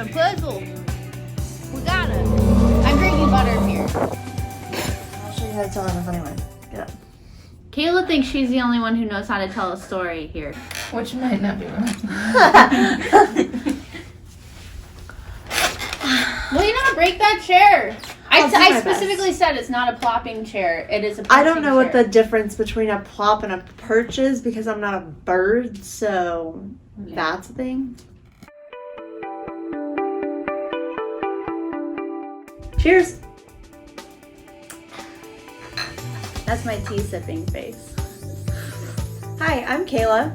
solving a puzzle. We gotta. I'm drinking butterbeer. I'll show you how to tell in a funny way. Get up. Kayla thinks she's the only one who knows how to tell a story here. Which might not be wrong. Will you not break that chair? I my specifically said it's not a plopping chair. It is a I don't know what chair. the difference between a plop and a perch is because I'm not a bird, so that's a thing. Cheers. That's my tea sipping face. Hi, I'm Kayla.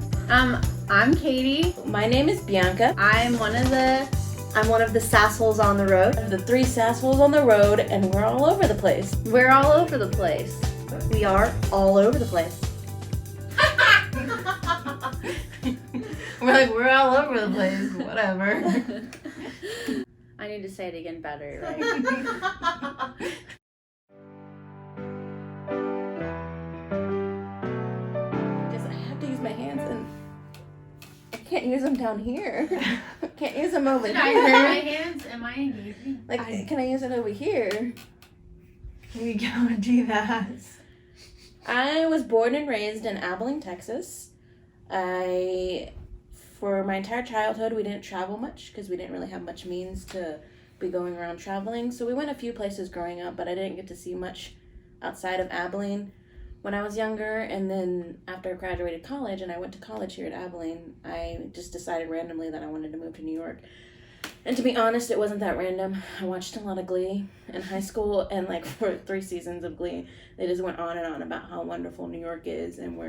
I'm Katie. My name is Bianca. I'm one of the Sassholes on the road. The 3 Sassholes on the road, and we're all over the place. We're all over the place. We are all over the place. We're all over the place. Whatever. I need to say it again better, right? I have to use my hands, and I can't use them down here. I can't use them over Should I use my here. hands? Am I engaging? Can I use it over here? We gotta do that. I was born and raised in Abilene, Texas. For my entire childhood, we didn't travel much because we didn't really have much means to be going around traveling. So we went a few places growing up, but I didn't get to see much outside of Abilene when I was younger. And then after I graduated college and I went to college here at Abilene, I just decided randomly that I wanted to move to New York. And to be honest, it wasn't that random. I watched a lot of Glee in high school, and for 3 seasons of Glee, they just went on and on about how wonderful New York is, and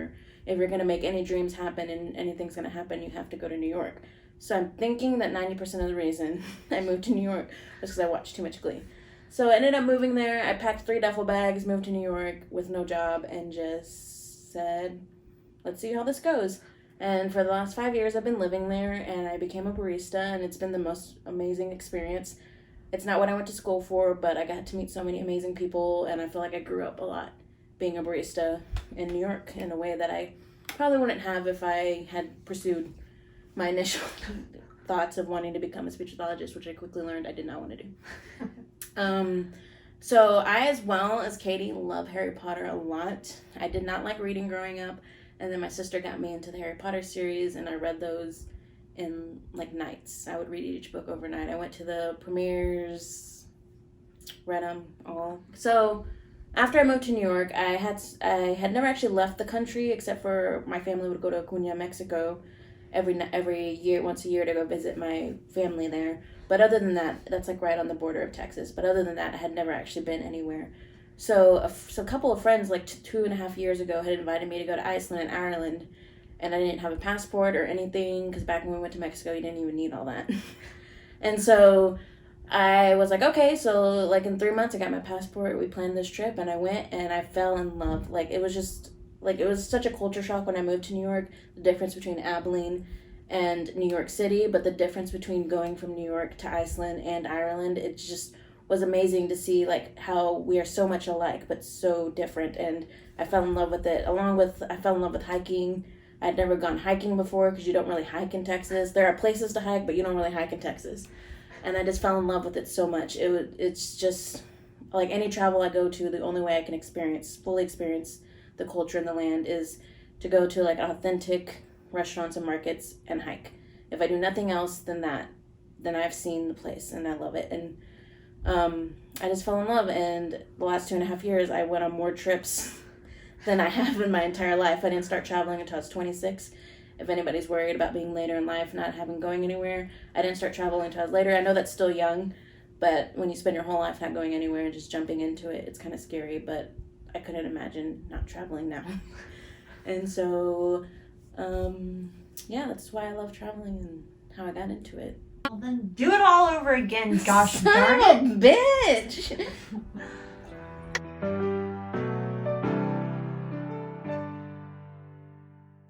if you're going to make any dreams happen and anything's going to happen, you have to go to New York. So I'm thinking that 90% of the reason I moved to New York was because I watched too much Glee. So I ended up moving there. I packed 3 duffel bags, moved to New York with no job, and just said, let's see how this goes. And for the last 5 years, I've been living there, and I became a barista, and it's been the most amazing experience. It's not what I went to school for, but I got to meet so many amazing people, and I feel like I grew up a lot being a barista in New York in a way that I probably wouldn't have if I had pursued my initial thoughts of wanting to become a speech pathologist, which I quickly learned I did not want to do. So I, as well as Katie, love Harry Potter a lot. I did not like reading growing up. And then my sister got me into the Harry Potter series, and I read those in nights. I would read each book overnight. I went to the premieres, read them all. So after I moved to New York, I had never actually left the country, except for my family would go to Acuña, Mexico, every year, once a year, to go visit my family there. But other than that, that's right on the border of Texas. But other than that, I had never actually been anywhere. So a couple of friends 2.5 years ago had invited me to go to Iceland and Ireland, and I didn't have a passport or anything because back when we went to Mexico, you didn't even need all that. And so I was like, okay, so in 3 months I got my passport. We planned this trip, and I went, and I fell in love. It was such a culture shock when I moved to New York, the difference between Abilene and New York City, but the difference between going from New York to Iceland and Ireland, it just was amazing to see how we are so much alike but so different, and I fell in love with it. I fell in love with hiking. I'd never gone hiking before because you don't really hike in Texas. There are places to hike, but you don't really hike in Texas, and I just fell in love with it so much. It's just any travel I go to, the only way I can fully experience the culture and the land is to go to authentic restaurants and markets and hike. If I do nothing else than that, then I've seen the place and I love it. And I just fell in love, and the last 2.5 years I went on more trips than I have in my entire life. I didn't start traveling until I was 26. If anybody's worried about being later in life, not going anywhere, I didn't start traveling until I was later. I know that's still young, but when you spend your whole life not going anywhere and just jumping into it, it's kind of scary, but I couldn't imagine not traveling now. And so, that's why I love traveling and how I got into it. Well, then do it all over again, gosh darn it. Bitch!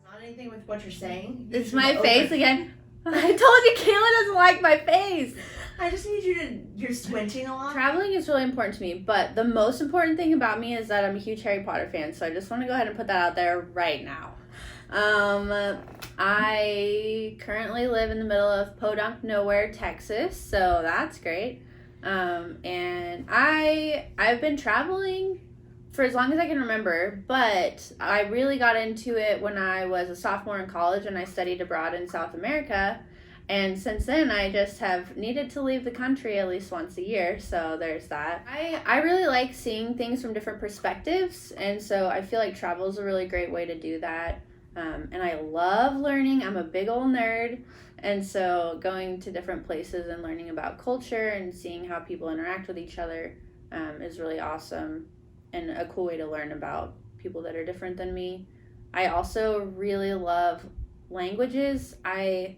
Not anything with what you're saying. It's my face again. I told you Kayla doesn't like my face. I just need you're squinting a lot. Traveling is really important to me, but the most important thing about me is that I'm a huge Harry Potter fan, so I just want to go ahead and put that out there right now. I currently live in the middle of Podunk Nowhere, Texas, so that's great. And I've been traveling for as long as I can remember, but I really got into it when I was a sophomore in college and I studied abroad in South America. And since then, I just have needed to leave the country at least once a year, so there's that. I really like seeing things from different perspectives, and so I feel like travel is a really great way to do that. And I love learning. I'm a big old nerd, and so going to different places and learning about culture and seeing how people interact with each other is really awesome and a cool way to learn about people that are different than me. I also really love languages. I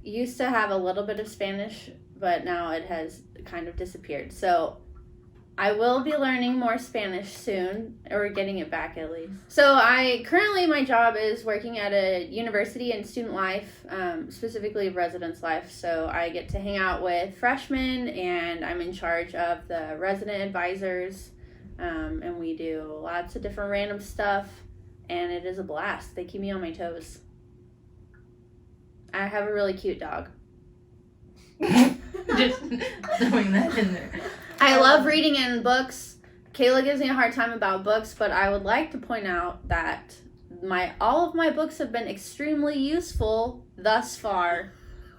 used to have a little bit of Spanish, but now it has kind of disappeared. So I will be learning more Spanish soon, or getting it back at least. So my job is working at a university in student life, specifically residence life. So I get to hang out with freshmen, and I'm in charge of the resident advisors, and we do lots of different random stuff, and it is a blast. They keep me on my toes. I have a really cute dog. Just throwing that in there. I love reading in books. Kayla gives me a hard time about books, but I would like to point out that all of my books have been extremely useful thus far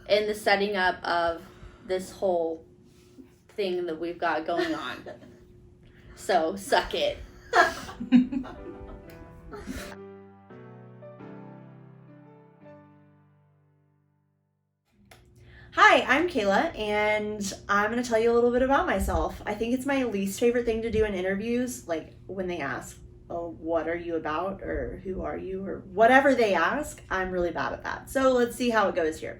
in the setting up of this whole thing that we've got going on. So, suck it. Hi, I'm Kayla, and I'm going to tell you a little bit about myself. I think it's my least favorite thing to do in interviews, like when they ask, oh, what are you about, or who are you, or whatever they ask. I'm really bad at that. So let's see how it goes here.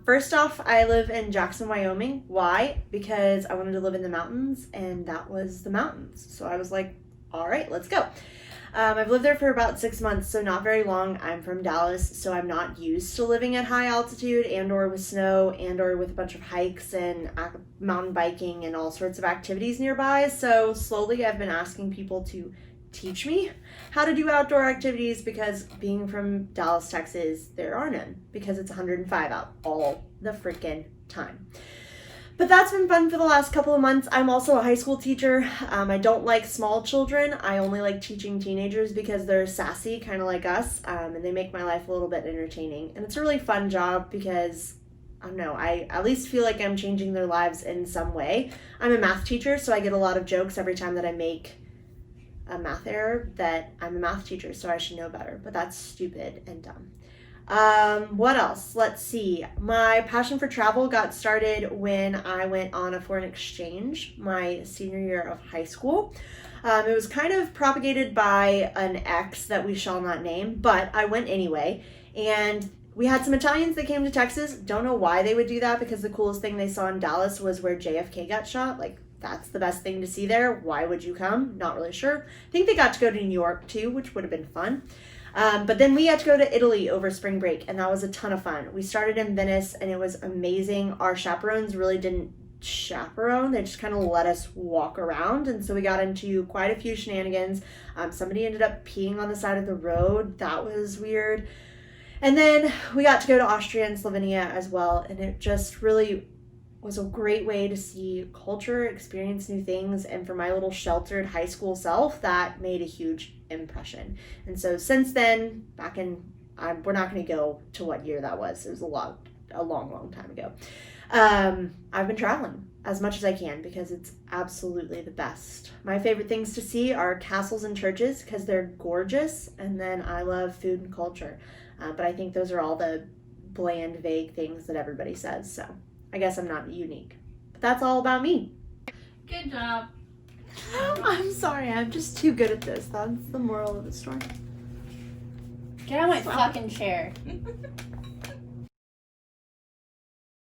First off, I live in Jackson, Wyoming. Why? Because I wanted to live in the mountains, and that was the mountains. So I was like, all right, let's go. I've lived there for about 6 months, so not very long. I'm from Dallas, so I'm not used to living at high altitude and or with snow and or with a bunch of hikes and mountain biking and all sorts of activities nearby. So slowly I've been asking people to teach me how to do outdoor activities, because being from Dallas, Texas, there are none, because it's 105 out all the freaking time. But that's been fun for the last couple of months. I'm also a high school teacher. I don't like small children. I only like teaching teenagers because they're sassy, kind of like us, and they make my life a little bit entertaining. And it's a really fun job because, I don't know, I at least feel like I'm changing their lives in some way. I'm a math teacher, so I get a lot of jokes every time that I make a math error that I'm a math teacher, so I should know better. But that's stupid and dumb. What else? Let's see. My passion for travel got started when I went on a foreign exchange my senior year of high school. It was kind of propagated by an ex that we shall not name, but I went anyway. And we had some Italians that came to Texas. Don't know why they would do that, because the coolest thing they saw in Dallas was where JFK got shot. Like, that's the best thing to see there. Why would you come? Not really sure. I think they got to go to New York too, which would have been fun. But then we got to go to Italy over spring break, and that was a ton of fun. We started in Venice, and it was amazing. Our chaperones really didn't chaperone. They just kind of let us walk around, and so we got into quite a few shenanigans. Somebody ended up peeing on the side of the road. That was weird. And then we got to go to Austria and Slovenia as well, and it just really was a great way to see culture, experience new things, and for my little sheltered high school self, that made a huge impression. And so since then, we're not going to go to what year that was. It was a long time ago. I've been traveling as much as I can because it's absolutely the best. My favorite things to see are castles and churches because they're gorgeous, and then I love food and culture. But I think those are all the bland, vague things that everybody says, so I guess I'm not unique. But that's all about me. Good job. I'm sorry, I'm just too good at this. That's the moral of the story. Get out of my fucking chair.